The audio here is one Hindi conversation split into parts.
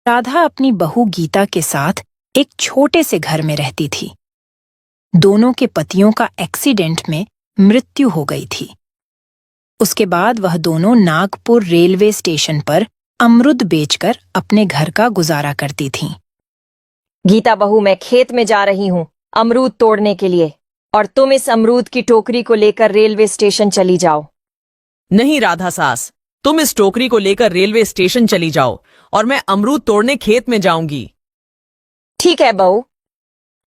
राधा अपनी बहू गीता के साथ एक छोटे से घर में रहती थी। दोनों के पतियों का एक्सीडेंट में मृत्यु हो गई थी। उसके बाद वह दोनों नागपुर रेलवे स्टेशन पर अमरूद बेचकर अपने घर का गुजारा करती थीं। गीता बहू, मैं खेत में जा रही हूँ अमरूद तोड़ने के लिए, और तुम इस अमरूद की टोकरी को लेकर रेलवे स्टेशन चली जाओ। नहीं राधा सास, तुम इस टोकरी को लेकर रेलवे स्टेशन चली जाओ और मैं अमरूद तोड़ने खेत में जाऊंगी। ठीक है बहू।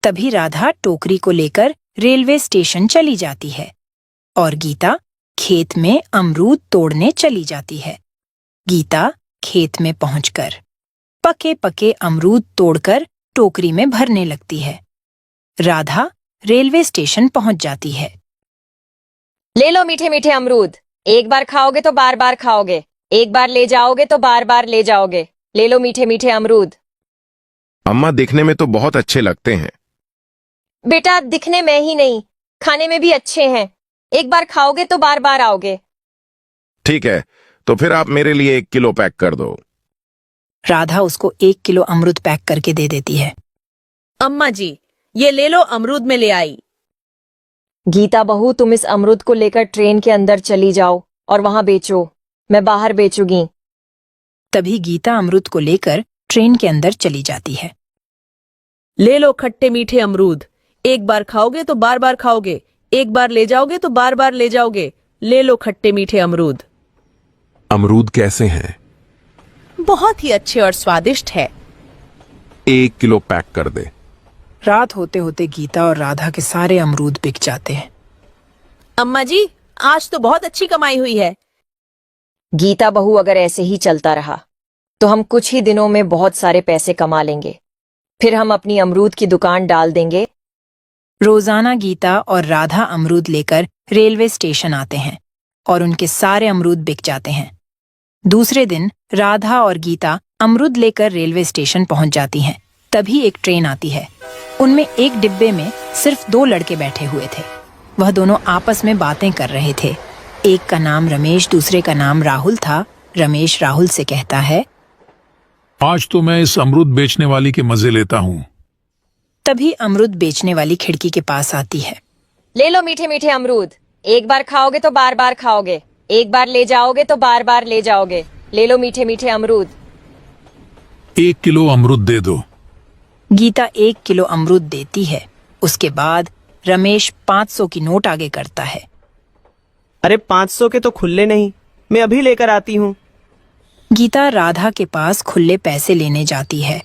तभी राधा टोकरी को लेकर रेलवे स्टेशन चली जाती है और गीता खेत में अमरूद तोड़ने चली जाती है। गीता खेत में पहुंचकर पके पके अमरूद तोड़कर टोकरी में भरने लगती है। राधा रेलवे स्टेशन पहुंच जाती है। ले लो मीठे मीठे अमरूद, एक बार खाओगे तो बार बार खाओगे, एक बार ले जाओगे तो बार बार ले जाओगे। ले लो मीठे मीठे अमरूद। अम्मा, देखने में तो बहुत अच्छे लगते हैं। बेटा, दिखने में ही नहीं, खाने में भी अच्छे हैं। एक बार खाओगे तो बार बार आओगे। ठीक है, तो फिर आप मेरे लिए 1 किलो पैक कर दो। राधा उसको 1 किलो अमरूद पैक करके दे देती है। अम्मा जी, ये ले लो, अमरूद में ले आई। गीता बहू, तुम इस अमरूद को लेकर ट्रेन के अंदर चली जाओ और वहां बेचो, मैं बाहर बेचूंगी। तभी गीता अमरूद को लेकर ट्रेन के अंदर चली जाती है। ले लो खट्टे मीठे अमरूद, एक बार खाओगे तो बार बार खाओगे, एक बार ले जाओगे तो बार बार ले जाओगे। ले लो खट्टे मीठे अमरूद। अमरूद कैसे हैं? बहुत ही अच्छे और स्वादिष्ट है। 1 किलो पैक कर दे। रात होते होते गीता और राधा के सारे अमरूद बिक जाते हैं। अम्मा जी, आज तो बहुत अच्छी कमाई हुई है। गीता बहू, अगर ऐसे ही चलता रहा तो हम कुछ ही दिनों में बहुत सारे पैसे कमा लेंगे, फिर हम अपनी अमरूद की दुकान डाल देंगे। रोजाना गीता और राधा अमरूद लेकर रेलवे स्टेशन आते हैं और उनके सारे अमरूद बिक जाते हैं। दूसरे दिन राधा और गीता अमरूद लेकर रेलवे स्टेशन पहुंच जाती हैं। तभी एक ट्रेन आती है। उनमें एक डिब्बे में सिर्फ 2 लड़के बैठे हुए थे। वह दोनों आपस में बातें कर रहे थे। एक का नाम रमेश, दूसरे का नाम राहुल था। रमेश राहुल से कहता है, आज तो मैं इस अमरूद बेचने वाली के मजे लेता हूँ। तभी अमरूद बेचने वाली खिड़की के पास आती है। ले लो मीठे मीठे अमरूद, एक बार खाओगे तो बार बार खाओगे, एक बार ले जाओगे तो बार बार ले जाओगे। ले लो मीठे मीठे अमरूद। 1 किलो अमरूद दे दो। गीता 1 किलो अमरूद देती है। उसके बाद रमेश 500 की नोट आगे करता है। अरे 500 के तो खुले नहीं, मैं अभी लेकर आती हूँ। गीता राधा के पास खुले पैसे लेने जाती है।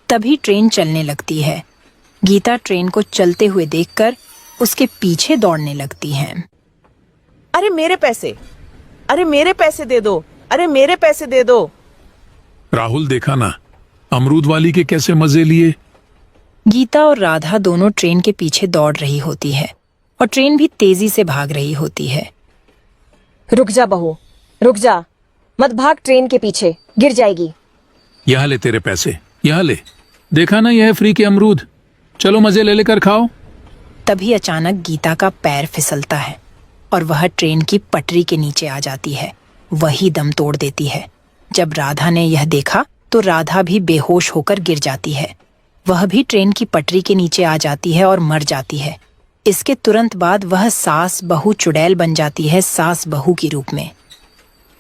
तभी ट्रेन चलने लगती है। गीता ट्रेन को चलते हुए देखकर उसके पीछे दौड़ने लगती है। अरे मेरे पैसे, अरे मेरे पैसे दे दो, अरे मेरे पैसे दे दो। राहुल, देखा ना अमरूद वाली के कैसे मजे लिए। गीता और राधा दोनों ट्रेन के पीछे दौड़ रही होती है और ट्रेन भी तेजी से भाग रही होती है। रुक जा बहू, रुक जा, मत भाग, ट्रेन के पीछे गिर जाएगी। यहाँ ले तेरे पैसे, यहाँ ले। देखा ना, यह है फ्री के अमरूद, चलो मजे ले लेकर खाओ। तभी अचानक गीता का पैर फिसलता है और वह ट्रेन की पटरी के नीचे आ जाती है। वही दम तोड़ देती है। जब राधा ने यह देखा तो राधा भी बेहोश होकर गिर जाती है। वह भी ट्रेन की पटरी के नीचे आ जाती है और मर जाती है। इसके तुरंत बाद वह सास बहू चुड़ैल बन जाती है, सास बहू की रूप में।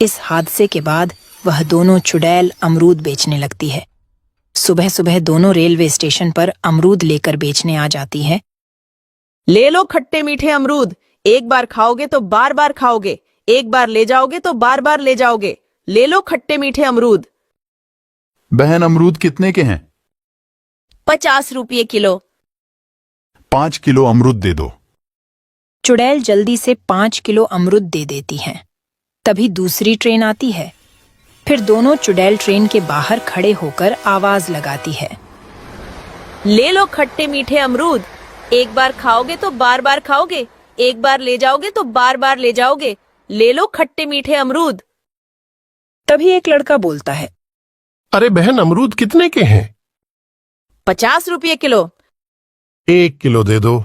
इस हादसे के बाद वह दोनों चुड़ैल अमरूद बेचने लगती है। सुबह सुबह दोनों रेलवे स्टेशन पर अमरूद लेकर बेचने आ जाती है। ले लो खट्टे मीठे अमरूद, एक बार खाओगे तो बार बार खाओगे, एक बार ले जाओगे तो बार बार ले जाओगे। ले लो खट्टे मीठे अमरूद। बहन, अमरूद कितने के हैं? 50 रुपये किलो। 5 किलो अमरूद दे दो। चुड़ैल जल्दी से 5 किलो अमरूद दे देती हैं। तभी दूसरी ट्रेन आती है। फिर दोनों चुड़ैल ट्रेन के बाहर खड़े होकर आवाज लगाती है। ले लो खट्टे मीठे अमरूद, एक बार खाओगे तो बार बार खाओगे, एक बार ले जाओगे तो बार बार ले जाओगे। ले लो खट्टे मीठे अमरूद। तभी एक लड़का बोलता है, अरे बहन, अमरूद कितने के हैं? 50 रुपये किलो। 1 किलो दे दो।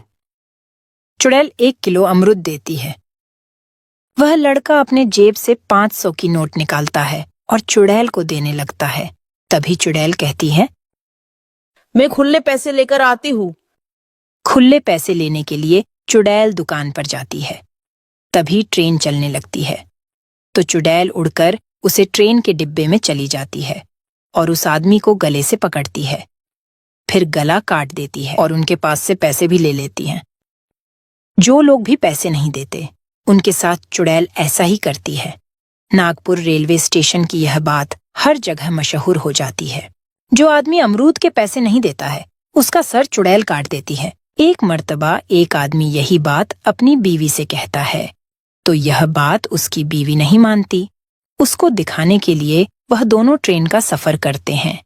चुड़ैल 1 किलो अमरूद देती है। वह लड़का अपने जेब से 500 की नोट निकालता है और चुड़ैल को देने लगता है। तभी चुड़ैल कहती है, मैं खुले पैसे लेकर आती हूँ। खुले पैसे लेने के लिए चुड़ैल दुकान पर जाती है। तभी ट्रेन चलने लगती है। तो चुड़ैल उड़कर उसे ट्रेन के डिब्बे में चली जाती है और उस आदमी को गले से पकड़ती है। फिर गला काट देती है और उनके पास से पैसे भी ले लेती है। जो लोग भी पैसे नहीं देते, उनके साथ चुड़ैल ऐसा ही करती है। नागपुर रेलवे स्टेशन की यह बात हर जगह मशहूर हो जाती है। जो आदमी अमरूद के पैसे नहीं देता है, उसका सर चुड़ैल काट देती है। एक मर्तबा एक आदमी यही बात अपनी बीवी से कहता है, तो यह बात उसकी बीवी नहीं मानती। उसको दिखाने के लिए वह दोनों ट्रेन का सफर करते हैं।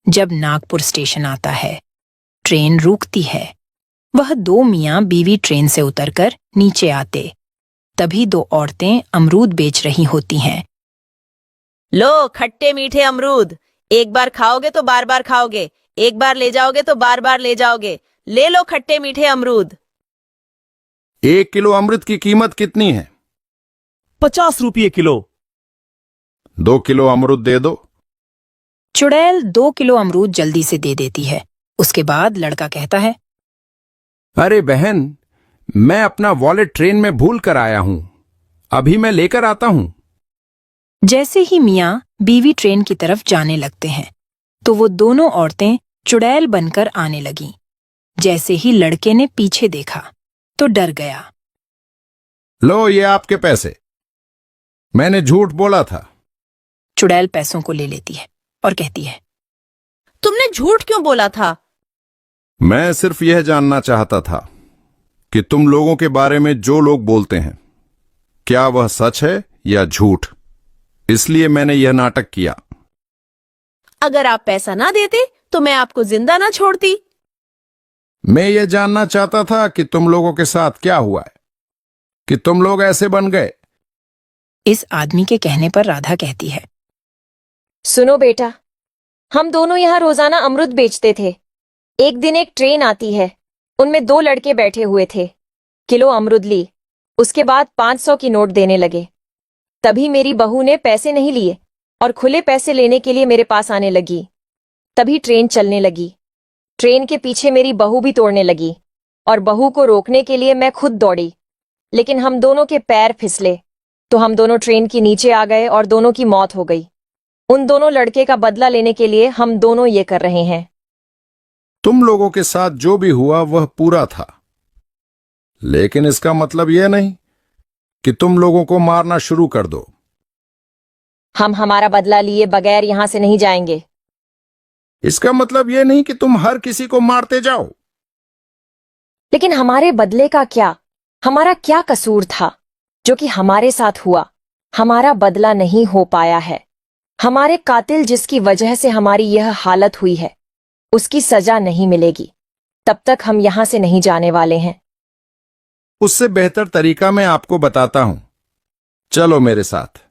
जब नागपुर स्टेशन आता है, ट्रेन रुकती है। वह दो मियाँ बीवी ट्रेन से उतरकर नीचे आते। तभी दो औरतें अमरूद बेच रही होती हैं। लो खट्टे मीठे अमरूद, एक बार खाओगे तो बार बार खाओगे, एक बार ले जाओगे तो बार बार ले जाओगे। ले लो खट्टे मीठे अमरूद। 1 किलो अमृत की कीमत कितनी है? 50 रुपये किलो। 2 किलो अमरूद दे दो। चुड़ैल 2 किलो अमरूद जल्दी से दे देती है। उसके बाद लड़का कहता है, अरे बहन, मैं अपना वॉलेट ट्रेन में भूल कर आया हूं, अभी मैं लेकर आता हूं। जैसे ही मियाँ बीवी ट्रेन की तरफ जाने लगते हैं, तो वो दोनों औरतें चुड़ैल बनकर आने लगीं। जैसे ही लड़के ने पीछे देखा तो डर गया। लो ये आपके पैसे, मैंने झूठ बोला था। चुड़ैल पैसों को ले लेती है और कहती है, तुमने झूठ क्यों बोला था? मैं सिर्फ यह जानना चाहता था कि तुम लोगों के बारे में जो लोग बोलते हैं, क्या वह सच है या झूठ, इसलिए मैंने यह नाटक किया। अगर आप पैसा ना देते तो मैं आपको जिंदा ना छोड़ती। मैं यह जानना चाहता था कि तुम लोगों के साथ क्या हुआ है कि तुम लोग ऐसे बन गए। इस आदमी के कहने पर राधा कहती है, सुनो बेटा, हम दोनों यहाँ रोजाना अमरूद बेचते थे। एक दिन एक ट्रेन आती है, उनमें 2 लड़के बैठे हुए थे। किलो अमरूद ली, उसके बाद 500 की नोट देने लगे। तभी मेरी बहू ने पैसे नहीं लिए और खुले पैसे लेने के लिए मेरे पास आने लगी। तभी ट्रेन चलने लगी। ट्रेन के पीछे मेरी बहू भी तोड़ने लगी और बहू को रोकने के लिए मैं खुद दौड़ी, लेकिन हम दोनों के पैर फिसले तो हम दोनों ट्रेन के नीचे आ गए और दोनों की मौत हो गई। उन दोनों लड़के का बदला लेने के लिए हम दोनों ये कर रहे हैं। तुम लोगों के साथ जो भी हुआ वह पूरा था, लेकिन इसका मतलब यह नहीं कि तुम लोगों को मारना शुरू कर दो। हम हमारा बदला लिए बगैर यहां से नहीं जाएंगे। इसका मतलब यह नहीं कि तुम हर किसी को मारते जाओ। लेकिन हमारे बदले का क्या? हमारा क्या कसूर था जो कि हमारे साथ हुआ? हमारा बदला नहीं हो पाया है। हमारे कातिल जिसकी वजह से हमारी यह हालत हुई है, उसकी सजा नहीं मिलेगी। तब तक हम यहां से नहीं जाने वाले हैं। उससे बेहतर तरीका मैं आपको बताता हूं, चलो मेरे साथ।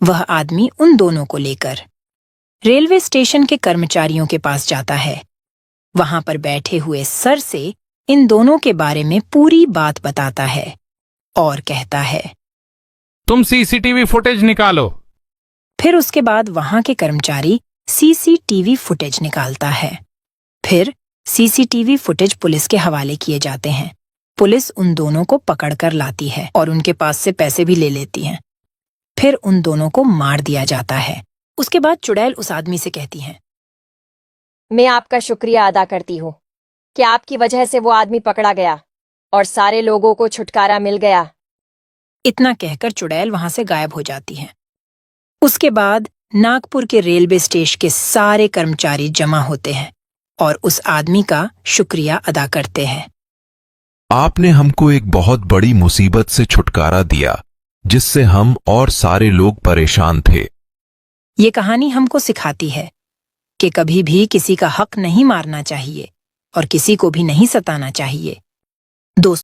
वह आदमी उन दोनों को लेकर रेलवे स्टेशन के कर्मचारियों के पास जाता है। वहां पर बैठे हुए सर से इन दोनों के बारे में पूरी बात बताता है और कहता है, तुम सीसीटीवी फुटेज निकालो। फिर उसके बाद वहां के कर्मचारी सीसीटीवी फुटेज निकालता है। फिर सीसीटीवी फुटेज पुलिस के हवाले किए जाते हैं। पुलिस उन दोनों को पकड़कर लाती है और उनके पास से पैसे भी ले लेती है। फिर उन दोनों को मार दिया जाता है। उसके बाद चुड़ैल उस आदमी से कहती है, मैं आपका शुक्रिया अदा करती हूँ कि आपकी वजह से वो आदमी पकड़ा गया और सारे लोगों को छुटकारा मिल गया। इतना कहकर चुड़ैल वहां से गायब हो जाती है। उसके बाद नागपुर के रेलवे स्टेशन के सारे कर्मचारी जमा होते हैं और उस आदमी का शुक्रिया अदा करते हैं। आपने हमको एक बहुत बड़ी मुसीबत से छुटकारा दिया, जिससे हम और सारे लोग परेशान थे। ये कहानी हमको सिखाती है कि कभी भी किसी का हक नहीं मारना चाहिए और किसी को भी नहीं सताना चाहिए। दोस्तों,